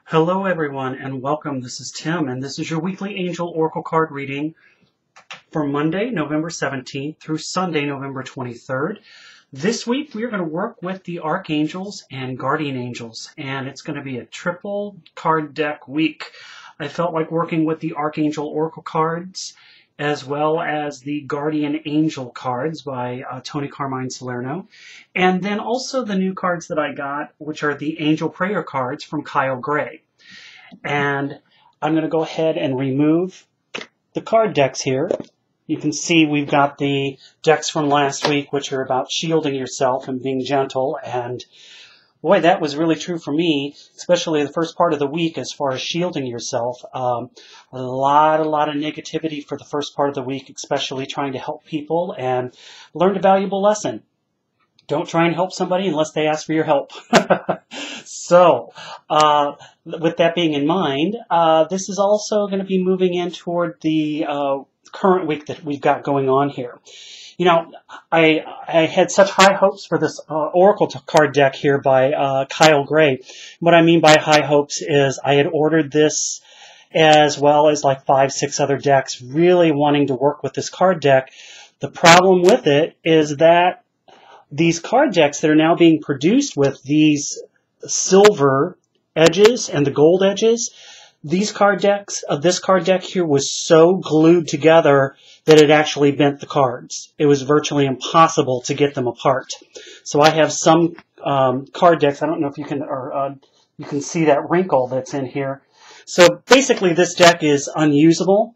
Hello everyone and welcome. This is Tim and this is your weekly Angel Oracle card reading for Monday, November 17th through Sunday, November 23rd. This week we are going to work with the Archangels and Guardian Angels, and it's going to be a triple card deck week. I felt like working with the Archangel Oracle Cards as well as the Guardian Angel cards by Tony Carmine Salerno, and then also the new cards that I got, which are the Angel Prayer cards from Kyle Gray. And I'm going to go ahead and remove the card decks here. You can see we've got the decks from last week, which are about shielding yourself and being gentle, and boy, that was really true for me, especially the first part of the week as far as shielding yourself. A lot of negativity for the first part of the week, especially trying to help people, and learned a valuable lesson. Don't try and help somebody unless they ask for your help. So, with that being in mind, this is also going to be moving in toward the current week that we've got going on here. You know, I had such high hopes for this Oracle card deck here by Kyle Gray. What I mean by high hopes is I had ordered this as well as like 5-6 other decks, really wanting to work with this card deck. The problem with it is that these card decks that are now being produced with these silver edges and the gold edges, these card decks, this card deck here was so glued together that it actually bent the cards. It was virtually impossible to get them apart. So I have some card decks. I don't know if you can, you can see that wrinkle that's in here. So basically, this deck is unusable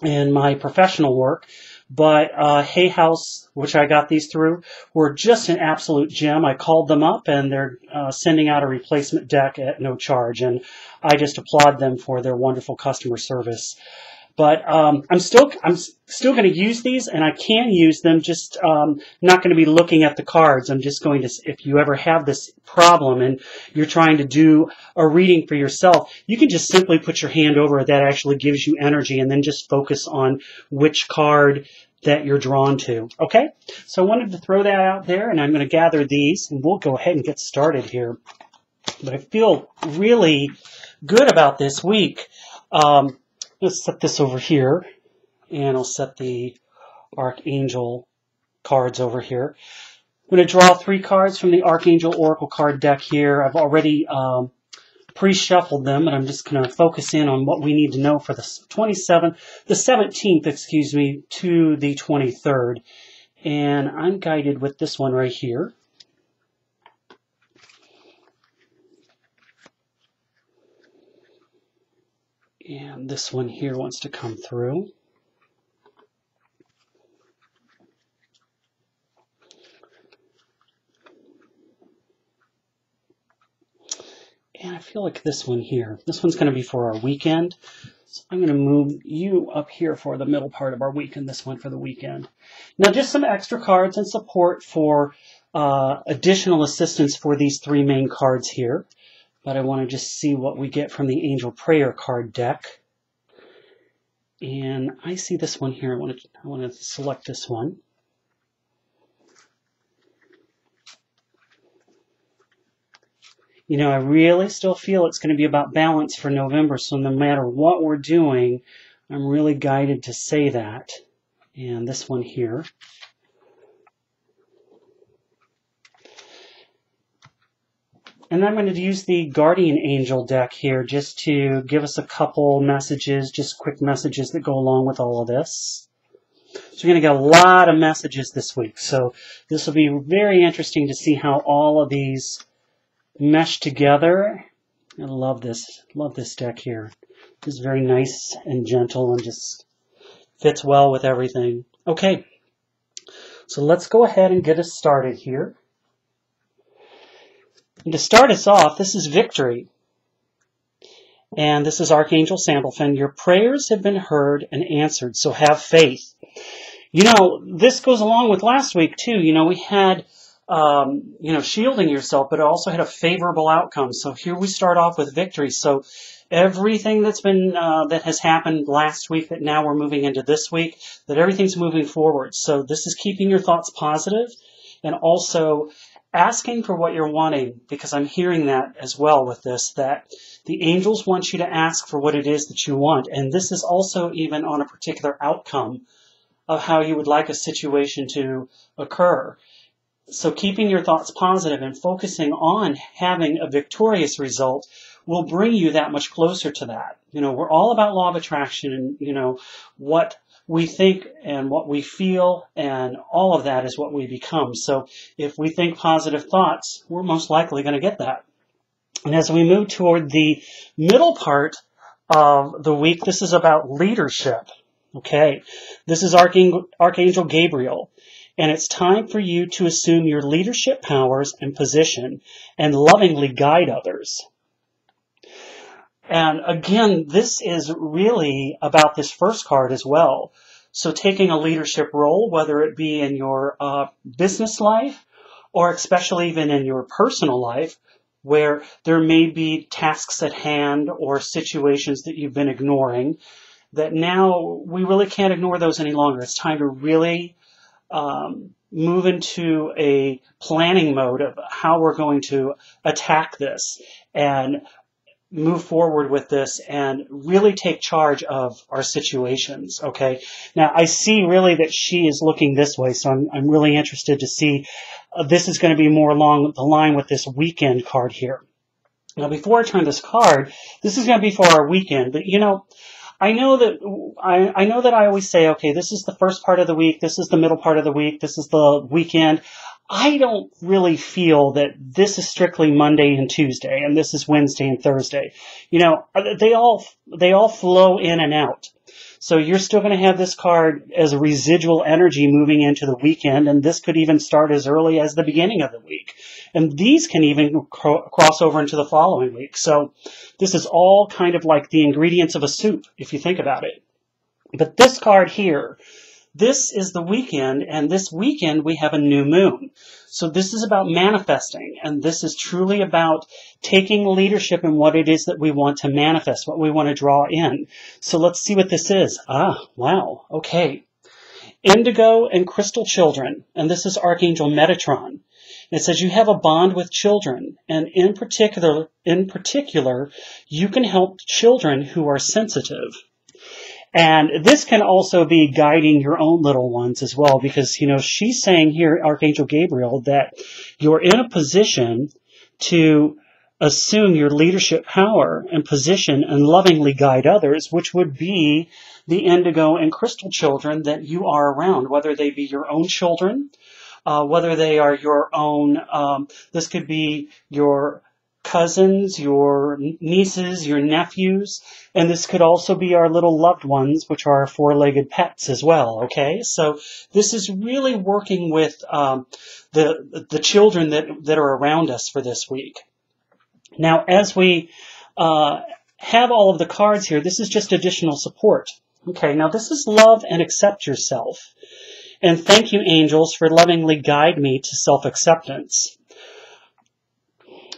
in my professional work. But Hay House, which I got these through, were just an absolute gem. I called them up, and they're sending out a replacement deck at no charge, and I just applaud them for their wonderful customer service. But I'm still going to use these, and I can use them. Just not going to be looking at the cards. I'm just going to, if you ever have this problem and you're trying to do a reading for yourself, you can just simply put your hand over it. That actually gives you energy, and then just focus on which card that you're drawn to. Okay, so I wanted to throw that out there, and I'm going to gather these, and we'll go ahead and get started here. But I feel really good about this week. Let's set this over here, and I'll set the Archangel cards over here. I'm going to draw 3 cards from the Archangel Oracle card deck here. I've already pre-shuffled them, and I'm just going to focus in on what we need to know for the 17th, excuse me, to the 23rd. And I'm guided with this one right here. And this one here wants to come through. And I feel like this one here, this one's going to be for our weekend. So I'm going to move you up here for the middle part of our week, and this one for the weekend. Now, just some extra cards and support for additional assistance for these 3 main cards here. But I want to just see what we get from the Angel Prayer card deck. And I see this one here. I want to select this one. You know, I really still feel it's going to be about balance for November. So no matter what we're doing, I'm really guided to say that. And this one here. And I'm going to use the Guardian Angel deck here just to give us a couple messages, just quick messages that go along with all of this. So you're going to get a lot of messages this week. So this will be very interesting to see how all of these mesh together. I love this deck here. It's very nice and gentle and just fits well with everything. Okay, so let's go ahead and get us started here. And to start us off, this is Victory. And this is Archangel Sandalphon. Your prayers have been heard and answered, so have faith. You know, this goes along with last week, too. You know, we had, you know, shielding yourself, but it also had a favorable outcome. So here we start off with victory. So everything that's been, that has happened last week that now we're moving into this week, that everything's moving forward. So this is keeping your thoughts positive and also asking for what you're wanting, because I'm hearing that as well with this, that the angels want you to ask for what it is that you want. And this is also even on a particular outcome of how you would like a situation to occur. So keeping your thoughts positive and focusing on having a victorious result will bring you that much closer to that. We're all about law of attraction, and, what we think and what we feel, and all of that is what we become. So if we think positive thoughts, we're most likely going to get that. And as we move toward the middle part of the week, this is about leadership. Okay, this is Archangel Gabriel, and it's time for you to assume your leadership powers and position and lovingly guide others. And again, this is really about this first card as well. So taking a leadership role, whether it be in your business life or especially even in your personal life, where there may be tasks at hand or situations that you've been ignoring, that now we really can't ignore those any longer. It's time to really move into a planning mode of how we're going to attack this and move forward with this and really take charge of our situations. Okay. Now I see really that she is looking this way, so I'm really interested to see. This is going to be more along the line with this weekend card here. Now before I turn this card, this is going to be for our weekend, but I know that I always say, okay, this is the first part of the week, this is the middle part of the week, this is the weekend. I don't really feel that this is strictly Monday and Tuesday, and this is Wednesday and Thursday. They all flow in and out. So you're still going to have this card as a residual energy moving into the weekend, and this could even start as early as the beginning of the week. And these can even cross over into the following week. So this is all kind of like the ingredients of a soup, if you think about it. But this card here, this is the weekend, and this weekend we have a new moon. So this is about manifesting, and this is truly about taking leadership in what it is that we want to manifest, what we want to draw in. So let's see what this is. Wow. Okay. Indigo and Crystal Children, and this is Archangel Metatron. It says you have a bond with children, and in particular, you can help children who are sensitive. And this can also be guiding your own little ones as well, because, she's saying here, Archangel Gabriel, that you're in a position to assume your leadership power and position and lovingly guide others, which would be the indigo and crystal children that you are around, whether they be your own children, whether they are your own, this could be your cousins, your nieces, your nephews, and this could also be our little loved ones, which are our four-legged pets as well, okay? So this is really working with the children that are around us for this week. Now, as we have all of the cards here, this is just additional support. Okay, now this is love and accept yourself. And thank you, angels, for lovingly guide me to self-acceptance.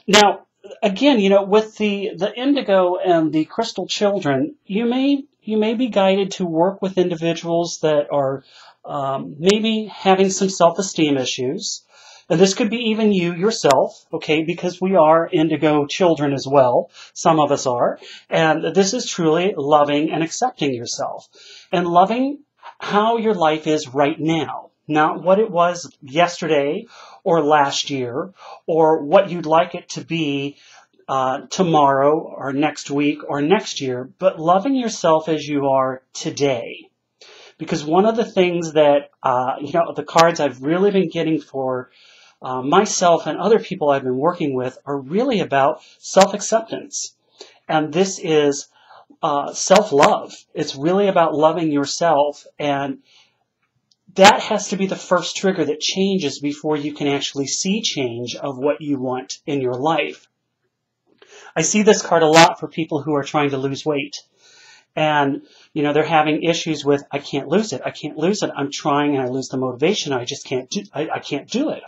Now, again, with the indigo and the crystal children, you may be guided to work with individuals that are maybe having some self-esteem issues. And this could be even you yourself, okay, because we are indigo children as well. Some of us are. And this is truly loving and accepting yourself. And loving how your life is right now. Not what it was yesterday or last year or what you'd like it to be tomorrow or next week or next year, but loving yourself as you are today. Because one of the things that, the cards I've really been getting for myself and other people I've been working with are really about self-acceptance. And this is self-love. It's really about loving yourself, and that has to be the first trigger that changes before you can actually see change of what you want in your life. I see this card a lot for people who are trying to lose weight. And, they're having issues with, I can't lose it. I'm trying and I lose the motivation. I just can't do, I can't do it.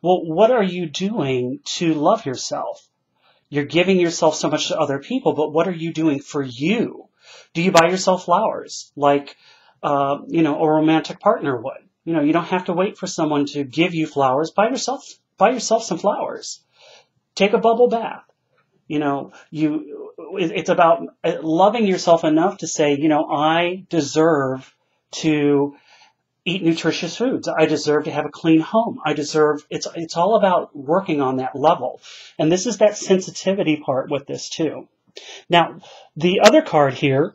Well, what are you doing to love yourself? You're giving yourself so much to other people, but what are you doing for you? Do you buy yourself flowers like, a romantic partner would? You don't have to wait for someone to give you flowers. Buy yourself buy yourself some flowers. Take a bubble bath. You know, it's about loving yourself enough to say, you know, I deserve to eat nutritious foods. I deserve to have a clean home. It's all about working on that level. And this is that sensitivity part with this too. Now, the other card here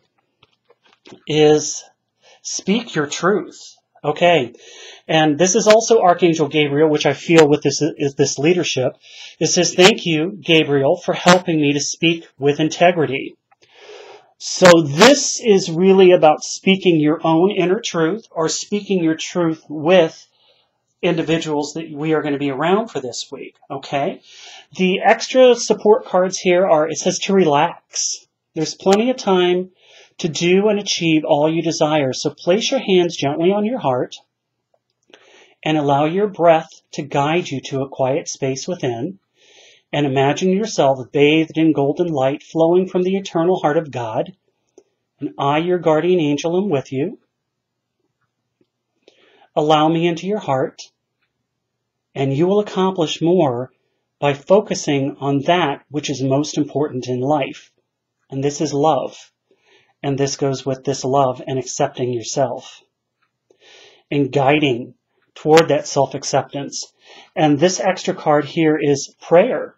is speak your truth. Okay. And this is also Archangel Gabriel, which I feel with this is this leadership. It says, thank you, Gabriel, for helping me to speak with integrity. So this is really about speaking your own inner truth or speaking your truth with individuals that we are going to be around for this week. Okay. The extra support cards here are, it says to relax. There's plenty of time to do and achieve all you desire. So place your hands gently on your heart and allow your breath to guide you to a quiet space within. And imagine yourself bathed in golden light flowing from the eternal heart of God. And I, your guardian angel, am with you. Allow me into your heart, and you will accomplish more by focusing on that which is most important in life. And this is love. And this goes with this love and accepting yourself and guiding toward that self-acceptance. And this extra card here is prayer.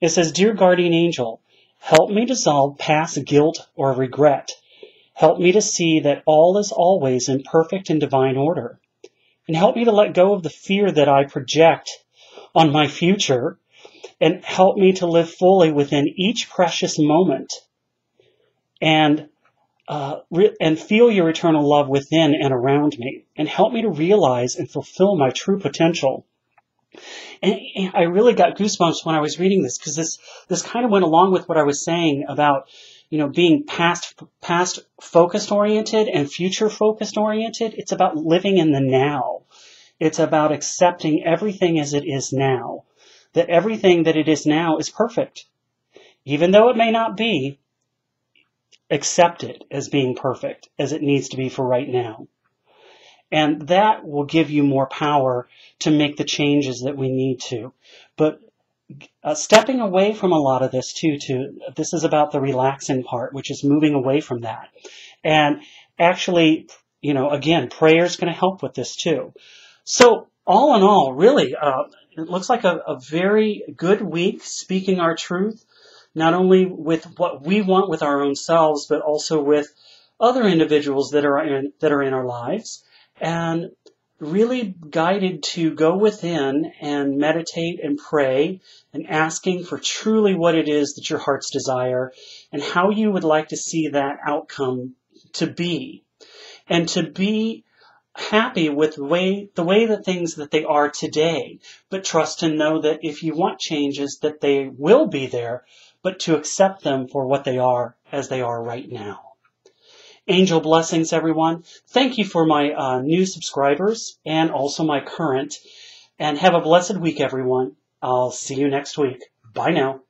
It says, Dear Guardian Angel, help me dissolve past guilt or regret. Help me to see that all is always in perfect and divine order. And help me to let go of the fear that I project on my future. And help me to live fully within each precious moment. And feel your eternal love within and around me. And help me to realize and fulfill my true potential. And I really got goosebumps when I was reading this, because this kind of went along with what I was saying about, you know, being past focused oriented and future focused oriented. It's about living in the now. It's about accepting everything as it is now. That everything that it is now is perfect. Even though it may not be, accept it as being perfect, as it needs to be for right now. And that will give you more power to make the changes that we need to. But stepping away from a lot of this too, this is about the relaxing part, which is moving away from that. And actually, you know, again, prayer is going to help with this too. So all in all, really, it looks like a very good week, speaking our truth, not only with what we want with our own selves, but also with other individuals that are in our lives, and really guided to go within and meditate and pray and asking for truly what it is that your heart's desire and how you would like to see that outcome to be, and to be happy with the way that things that they are today, but trust and know that if you want changes, that they will be there, but to accept them for what they are as they are right now. Angel blessings, everyone. Thank you for my new subscribers and also my current. And have a blessed week, everyone. I'll see you next week. Bye now.